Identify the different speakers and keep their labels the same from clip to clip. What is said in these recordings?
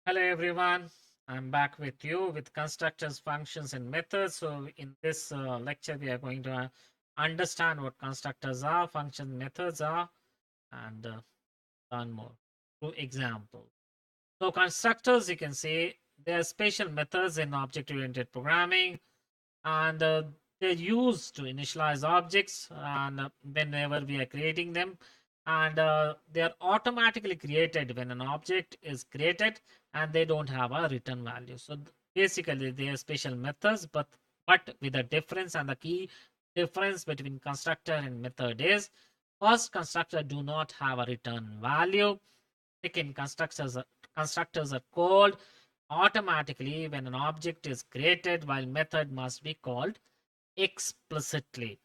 Speaker 1: Hello everyone, I'm back with you with constructors, functions and methods. So in this lecture, we are going to understand what constructors are, functions, methods are, and learn more through examples. So constructors, you can say, they are special methods in object-oriented programming, and they're used to initialize objects and whenever we are creating them, and they are automatically created when an object is created and they don't have a return value. So basically they are special methods, but with a difference, and the key difference between constructor and method is: first, constructor do not have a return value. Second, constructors are called automatically when an object is created, while method must be called explicitly,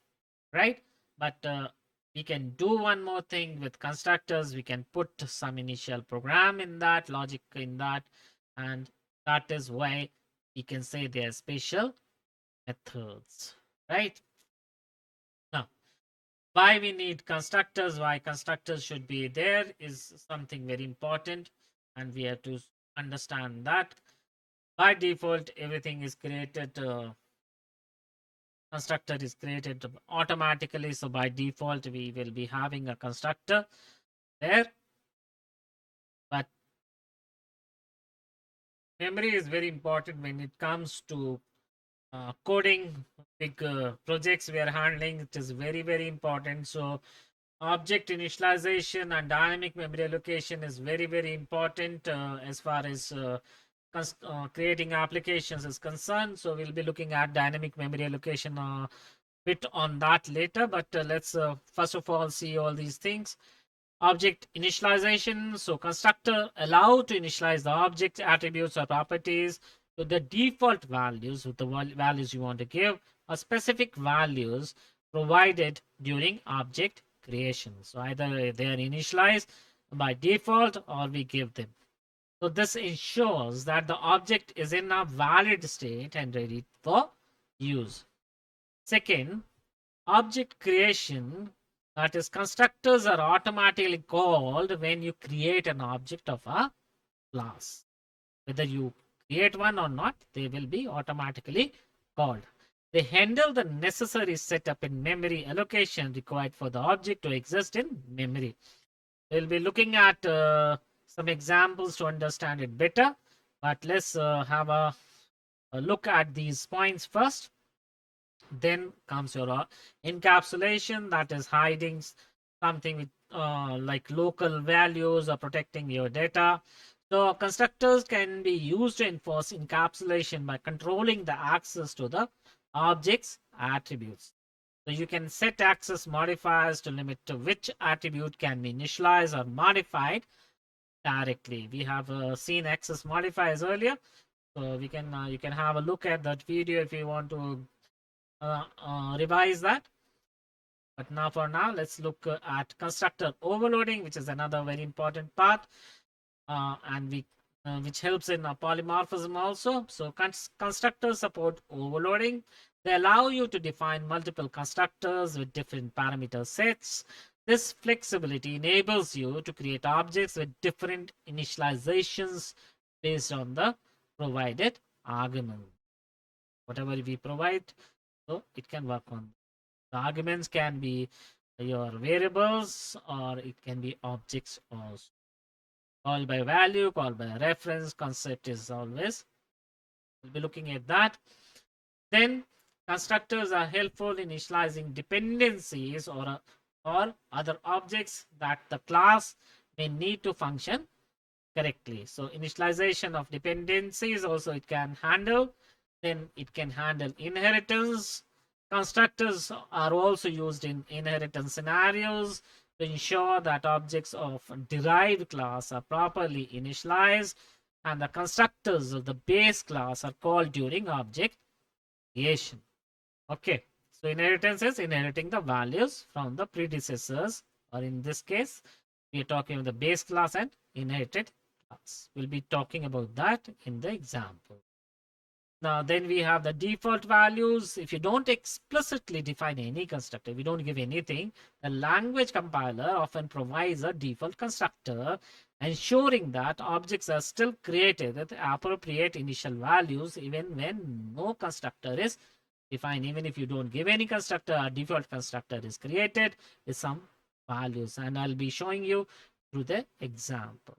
Speaker 1: right? But we can do one more thing with constructors. We can put some initial program in that, logic in that, and that is why we can say they are special methods, right? Now, why we need constructors, why constructors should be there is something very important, and we have to understand that by default everything is created constructor is created automatically. So by default, we will be having a constructor there. But memory is very important when it comes to coding big projects we are handling. It is very, very important. So object initialization and dynamic memory allocation is very, very important as far as creating applications is concerned. So we'll be looking at dynamic memory allocation bit on that later, but let's first of all see all these things. Object initialization. So constructor allow to initialize the object attributes or properties to the default values with the values you want to give, or specific values provided during object creation. So either they are initialized by default or we give them. So this ensures that the object is in a valid state and ready for use. Second, object creation, that is, constructors are automatically called when you create an object of a class. Whether you create one or not, they will be automatically called. They handle the necessary setup in memory allocation required for the object to exist in memory. We'll be looking at some examples to understand it better, but let's have a look at these points first. Then comes your encapsulation, that is hiding something with like local values or protecting your data. So constructors can be used to enforce encapsulation by controlling the access to the object's attributes. So you can set access modifiers to limit to which attribute can be initialized or modified directly. We have seen access modifiers earlier, so we can you can have a look at that video if you want to revise that. But now for now, let's look at constructor overloading, which is another very important part, and we which helps in polymorphism also. So constructors support overloading. They allow you to define multiple constructors with different parameter sets. This flexibility enables you to create objects with different initializations based on the provided argument. Whatever we provide, so it can work on. The arguments can be your variables or it can be objects also. Call by value, call by reference, concept is always. We'll be looking at that. Then constructors are helpful in initializing dependencies or other objects that the class may need to function correctly. So initialization of dependencies also it can handle. Then it can handle inheritance. Constructors are also used in inheritance scenarios to ensure that objects of derived class are properly initialized, and the constructors of the base class are called during object creation. Okay, so inheritance is inheriting the values from the predecessors, or in this case, we are talking about the base class and inherited class. We'll be talking about that in the example. Now, then we have the default values. If you don't explicitly define any constructor, we don't give anything, the language compiler often provides a default constructor ensuring that objects are still created with appropriate initial values even when no constructor is defined. Even if you don't give any constructor, a default constructor is created with some values, and I'll be showing you through the example.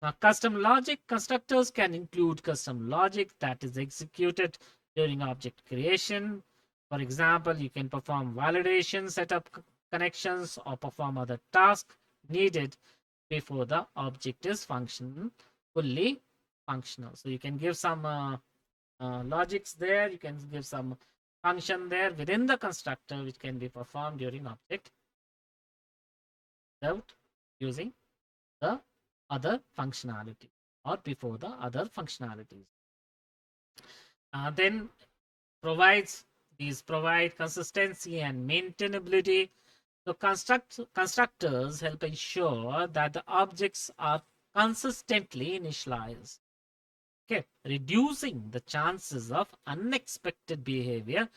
Speaker 1: Now, custom logic constructors can include custom logic that is executed during object creation. For example, you can perform validation, setup connections, or perform other tasks needed before the object is fully functional. So you can give some logics there. You can give some function there within the constructor, which can be performed during object without using the other functionality or before the other functionalities. Then provide consistency and maintainability. So constructors help ensure that the objects are consistently initialized, okay, reducing the chances of unexpected behavior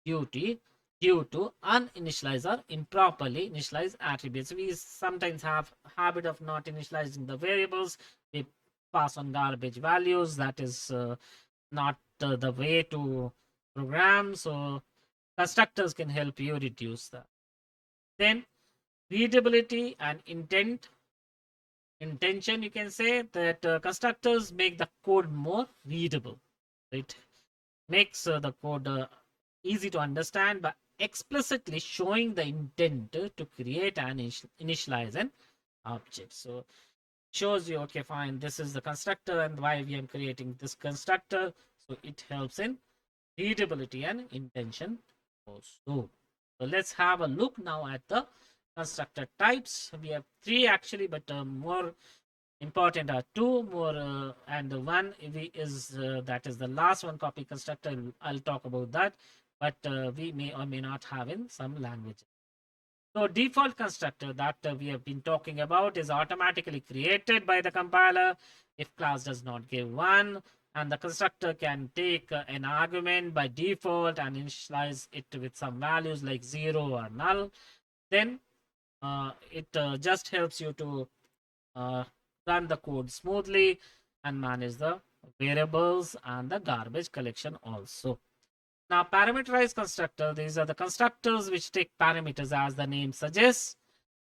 Speaker 1: due to uninitialized or improperly initialized attributes. We sometimes have habit of not initializing the variables. We pass on garbage values. That is not the way to program. So constructors can help you reduce that. Then readability and intention, you can say that constructors make the code more readable. It makes the code easy to understand by explicitly showing the intent to create and initialize an object. So shows you, okay, fine, this is the constructor and why we are creating this constructor. So it helps in readability and intention also. So let's have a look now at the constructor types. We have three actually, but more important are two more, and one is that is the last one, copy constructor. I'll talk about that, but we may or may not have in some languages. So default constructor that we have been talking about is automatically created by the compiler if class does not give one, and the constructor can take an argument by default and initialize it with some values like 0 or null. Then it just helps you to uh, run the code smoothly and manage the variables and the garbage collection also. Now, parameterized constructor, these are the constructors which take parameters as the name suggests.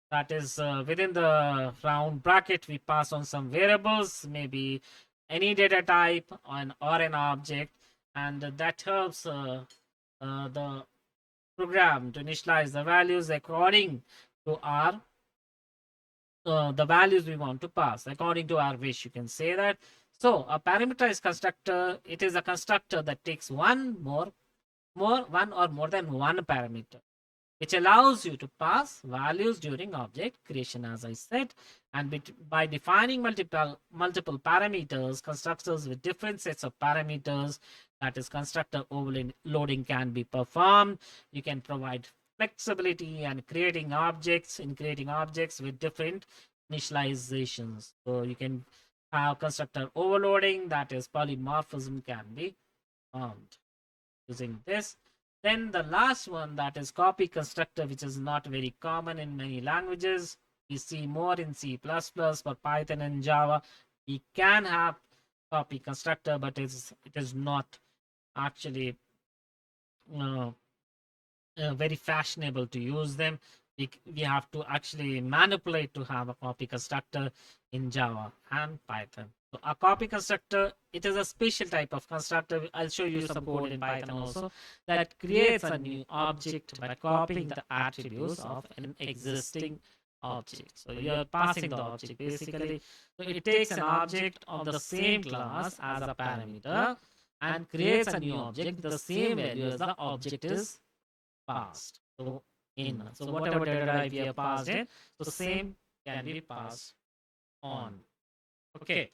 Speaker 1: That is within the round bracket, we pass on some variables, maybe any data type or an object, and that helps the program to initialize the values according to our the values we want to pass according to our wish, you can say that. So a parameterized constructor, it is a constructor that takes one or more than one parameter, which allows you to pass values during object creation, as I said. And by defining multiple parameters, constructors with different sets of parameters, that is constructor overloading, can be performed. You can provide flexibility and creating objects with different initializations. So you can have constructor overloading, that is polymorphism, can be formed using this. Then the last one, that is copy constructor, which is not very common in many languages. We see more in C++, for Python and Java. We can have copy constructor, but it is not actually uh, very fashionable to use them. We have to actually manipulate to have a copy constructor in Java and Python. So a copy constructor, it is a special type of constructor. I'll show you some code in Python also, that creates a new object by copying the attributes of an existing object. So you're passing the object basically. So it takes an object of the same class as a parameter and creates a new object with the same value as the object is passed. So in, so whatever data type we have passed in, so same can be passed on. Okay,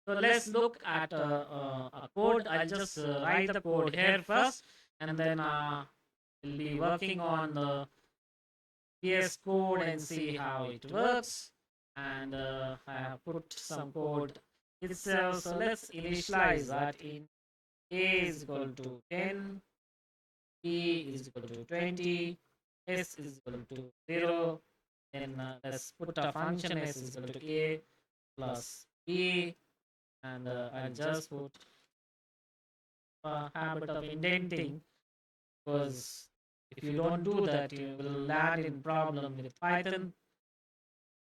Speaker 1: so let's look at a code. I'll just write the code here first, and then we'll be working on the VS Code and see how it works. And I have put some code itself. So let's initialize that in A is equal to 10, B is equal to 20, S is equal to 0. Then let's put a function S is equal to A, plus B, and I'll just put a habit of indenting, because if you don't do that, you will land in problem with Python,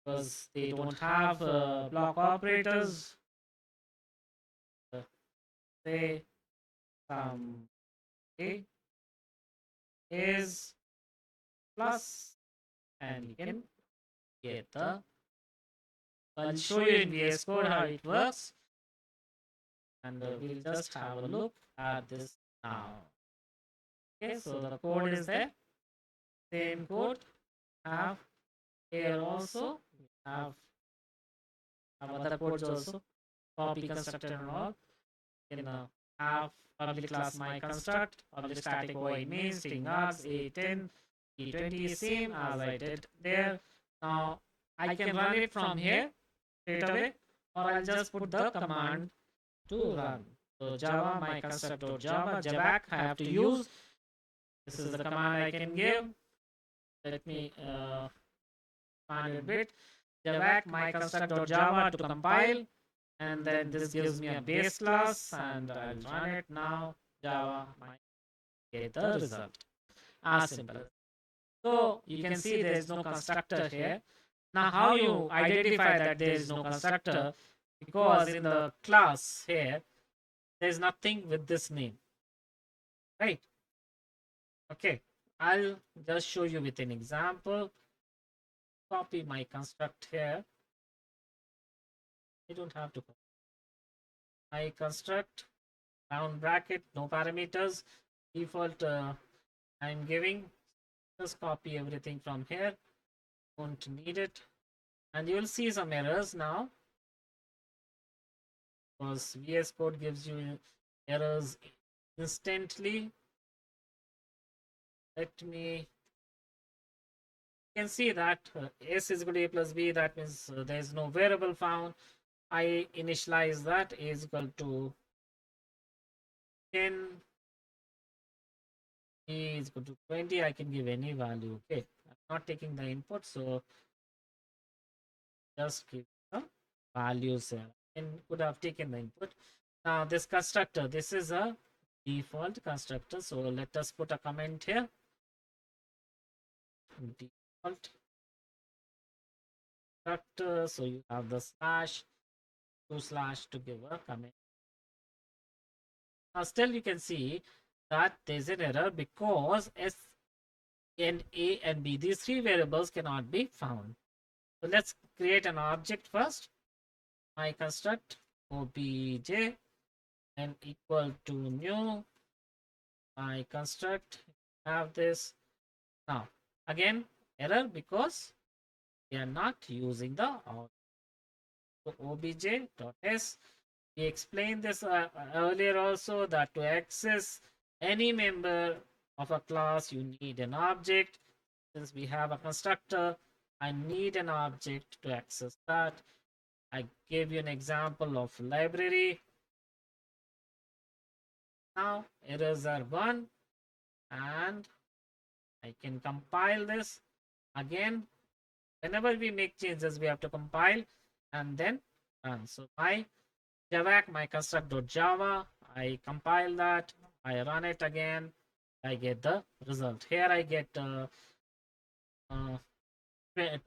Speaker 1: because they don't have block operators. Say some A is plus, and you can get the. I'll show you in VS Code how it works, and we'll just have a look at this now. Okay, so the code is there. Same code. Have here also. We have other codes also. Copy constructor and all. You can have public class my construct, public static void main, string args, A10, E20, same as I did there. Now I can run it from here straight away, or I'll just put the command to run. So Java my construct.java, Javac I have to use. This is the command I can give. Let me expand it a bit. Javac my construct.java to compile, and then this gives me a base class, and I'll run it now. Java might get the result. As simple. So you can see there is no constructor here. Now how you identify that there is no constructor? Because in the class here, there is nothing with this name, right? Okay, I'll just show you with an example. Copy my construct here. I don't have to copy. I construct round bracket, no parameters, default I'm giving. Just copy everything from here. Won't need it. And you will see some errors now, because VS Code gives you errors instantly. Let me. You can see that S is equal to A plus B. That means there is no variable found. I initialize that A is equal to 10. A is equal to 20. I can give any value. Okay. I'm not taking the input, so just give the values here. And could have taken the input. Now this constructor, this is a default constructor. So let us put a comment here. Default constructor. So you have the slash, 2/ to give a comment. Now still you can see that there's an error because S and A and B, these three variables cannot be found. So let's create an object first. My construct obj and equal to new. My construct have this. Now again error because we are not using the object. So obj.s. We explained this earlier also, that to access any member of a class you need an object. Since we have a constructor, I need an object to access that. I gave you an example of library. Now errors are gone, and I can compile this again. Whenever we make changes, we have to compile and then run. So my Javac, my construct.java, I compile that, I run it again, I get the result. Here I get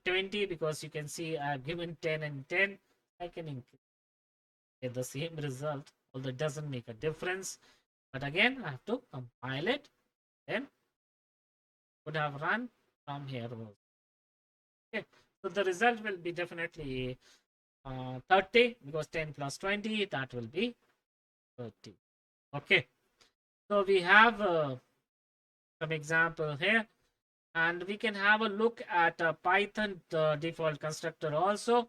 Speaker 1: 20, because you can see I've given 10 and 10. I can get the same result, although it doesn't make a difference. But again, I have to compile it, then would have run from here also. Okay, so the result will be definitely 30, because 10 plus 20, that will be 30. Okay, so we have some example here, and we can have a look at a Python default constructor also.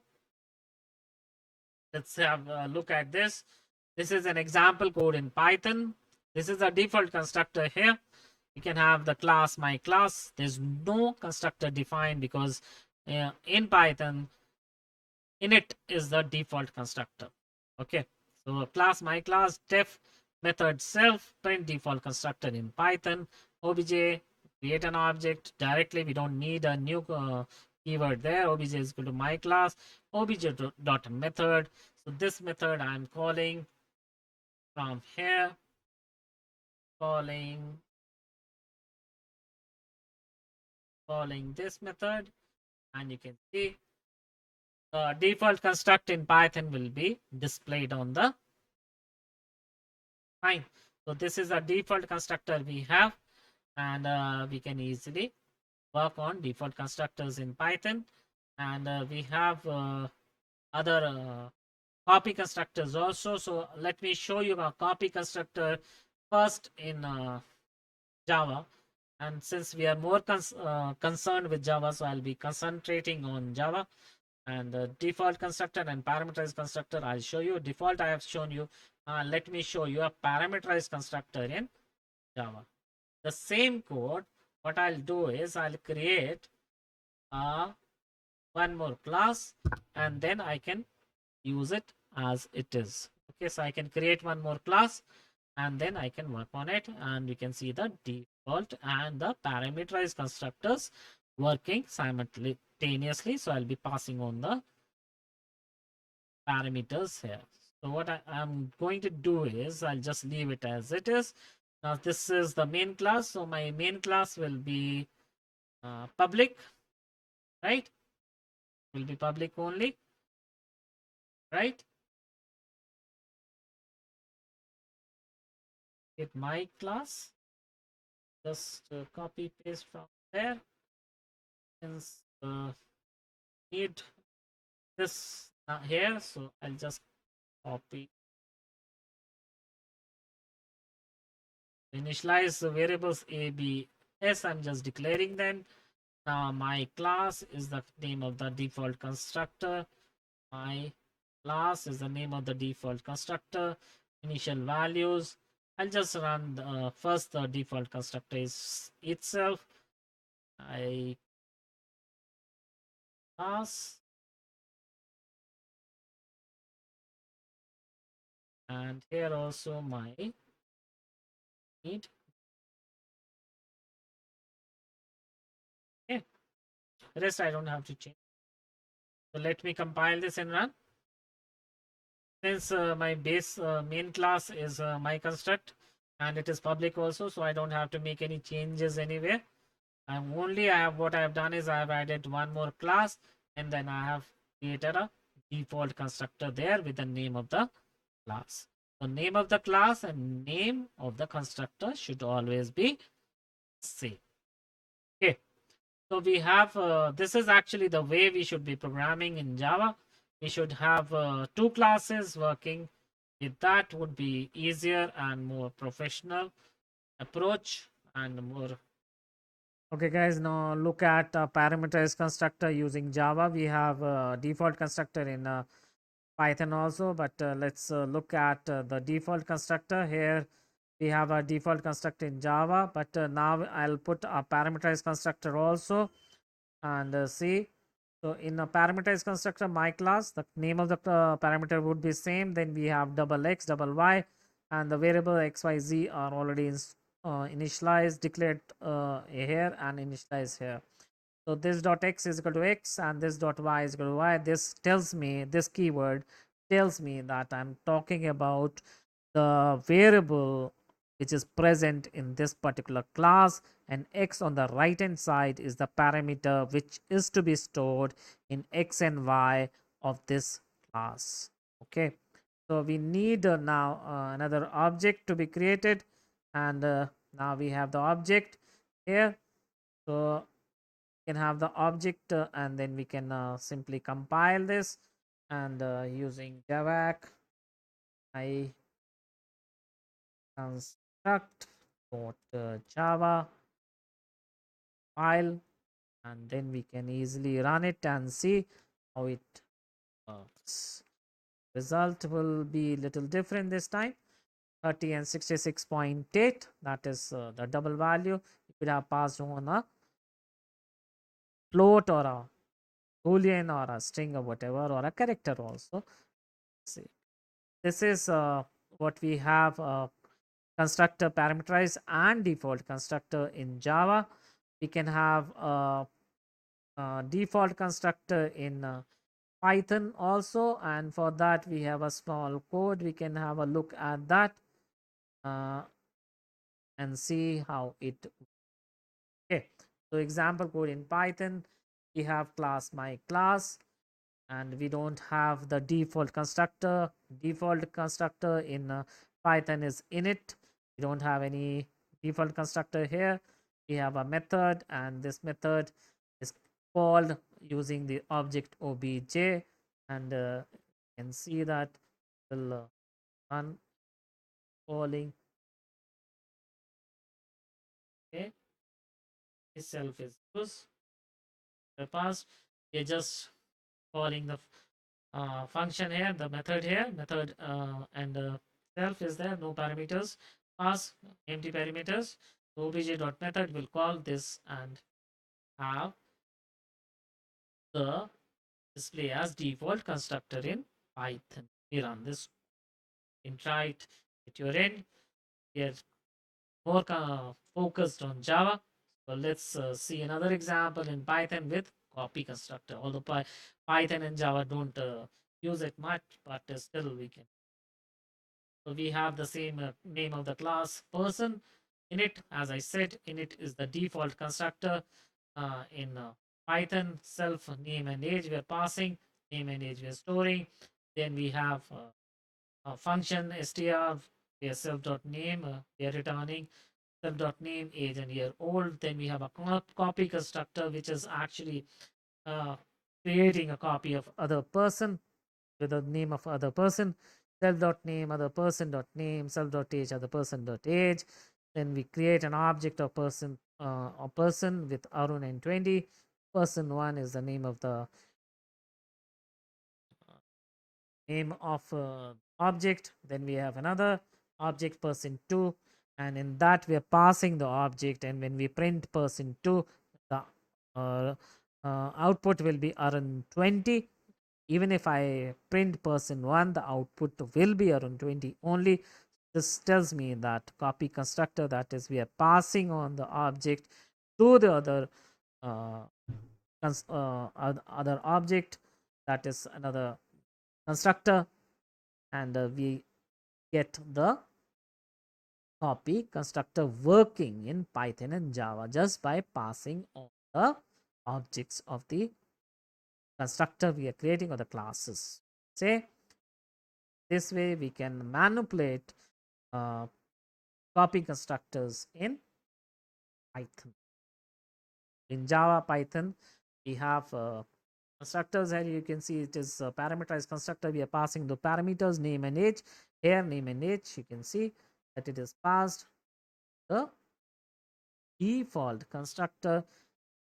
Speaker 1: Let's have a look at this. This is an example code in Python. This is a default constructor here. You can have the class my class. There's no constructor defined because in Python, init is the default constructor. Okay, so class my class, def method self, print default constructor in Python. Obj, create an object directly. We don't need a new keyword there. Obj is equal to my class, obj dot method. So this method I'm calling from here, calling this method, and you can see the default construct in Python will be displayed on the fine. So this is a default constructor we have, and we can easily work on default constructors in Python. And we have other copy constructors also. So let me show you a copy constructor first in Java. And since we are more concerned with Java, so I'll be concentrating on Java. And default constructor and parameterized constructor, I'll show you. Default I have shown you. Let me show you a parameterized constructor in Java. The same code, what I'll do is I'll create one more class, and then I can use it as it is. Okay, so I can create one more class, and then I can work on it, and we can see the default and the parameterized constructors working simultaneously. So I'll be passing on the parameters here. So what I'm going to do is I'll just leave it as it is. Now this is the main class, so my main class will be public, right? Will be public only, right? Get my class, just copy paste from there. Since need this here, so I'll just copy, initialize the variables a, b, s. I'm just declaring them. Now my class is the name of the default constructor. My class is the name of the default constructor. Initial values. I'll just run first the default constructor is itself. I class, and here also my need. Okay, rest I don't have to change. So let me compile this and run. Since my base main class is my construct, and it is public also, so I don't have to make any changes anywhere. I have what I have done is I have added one more class, and then I have created a default constructor there with the name of the class. So name of the class and name of the constructor should always be same. Okay. So we have, this is actually the way we should be programming in Java. We should have two classes working. With that would be easier and more professional approach and more. Okay guys, now look at parameterized constructor using Java. We have a default constructor in Python also, but let's look at the default constructor. Here we have a default constructor in Java, but now I'll put a parameterized constructor also, and see. So in a parameterized constructor, my class, the name of the parameter would be same. Then we have double x, double y, and the variable x, y, z are already initialized, declared here and initialized here. So this dot x is equal to x and this dot y is equal to y. This tells me, this keyword tells me that I'm talking about the variable which is present in this particular class, and x on the right hand side is the parameter which is to be stored in x and y of this class. Okay, so we need now another object to be created, and now we have the object here. So we can have the object and then we can simply compile this, and using javac I construct java file, and then we can easily run it and see how it works. Result will be little different this time, 30 and 66.8. That is the double value. You could have passed on a float or a boolean or a string or whatever, or a character also. See, this is what we have constructor parameterized and default constructor in Java. We can have default constructor in Python also, and for that we have a small code. We can have a look at that uh, and see how it. Okay, so example code in Python, we have class my class, and we don't have the default constructor. Default constructor in Python is init. We don't have any default constructor here. We have a method, and this method is called using the object obj, and you can see that will run calling. Okay, itself is used the past. We're just calling the function here, the method here, method and self is there, no parameters, pass empty parameters. So obj.method will call this and have the display as default constructor in Python. We run this and try it at your end. We are more focused on Java. So let's see another example in Python with copy constructor. Although Python and Java don't use it much, but still we can. So we have the same name of the class person. Init, as I said, init is the default constructor in Python. Self, name and age we are passing, name and age we are storing. Then we have a function str, where self.name we are returning self.name, age and year old. Then we have a copy constructor, which is actually uh, creating a copy of other person with the name of other person. Self.name other person dot name, self.age other person dot age. Then we create an object of person or person with Arun and 20. Person 1 is the name of the object. Then we have another object person 2, and in that we are passing the object, and when we print person 2, the uh, output will be Arun 20. Even if I print person 1, the output will be Arun 20 only. This tells me that copy constructor, that is we are passing on the object to the other uh, other object, that is another constructor, and we get the copy constructor working in Python and Java just by passing on the objects of the constructor we are creating, or the classes. Say this way we can manipulate uh, copy constructors in Python. In Java, Python, we have constructors here. You can see it is a parameterized constructor. We are passing the parameters name and age. Here, name and age, you can see that it is passed the default constructor.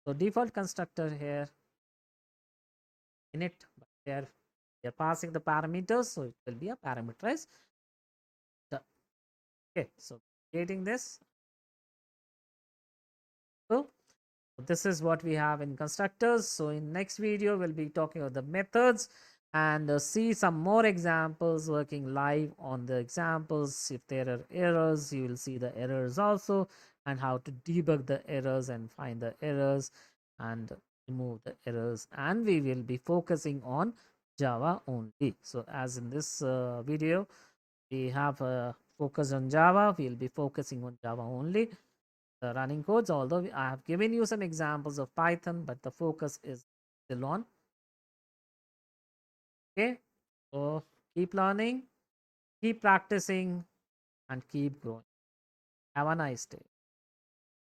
Speaker 1: So default constructor here in it, but there we are passing the parameters, so it will be a parameterized. Okay, so creating this. So this is what we have in constructors. So in next video we'll be talking about the methods and see some more examples working live on the examples. If there are errors, you will see the errors also, and how to debug the errors and find the errors and remove the errors. And we will be focusing on Java only. So as in this video we have a focus on Java, we'll be focusing on Java only, the running codes, although I have given you some examples of Python, but the focus is still on. Okay, so keep learning, keep practicing, and keep growing. Have a nice day.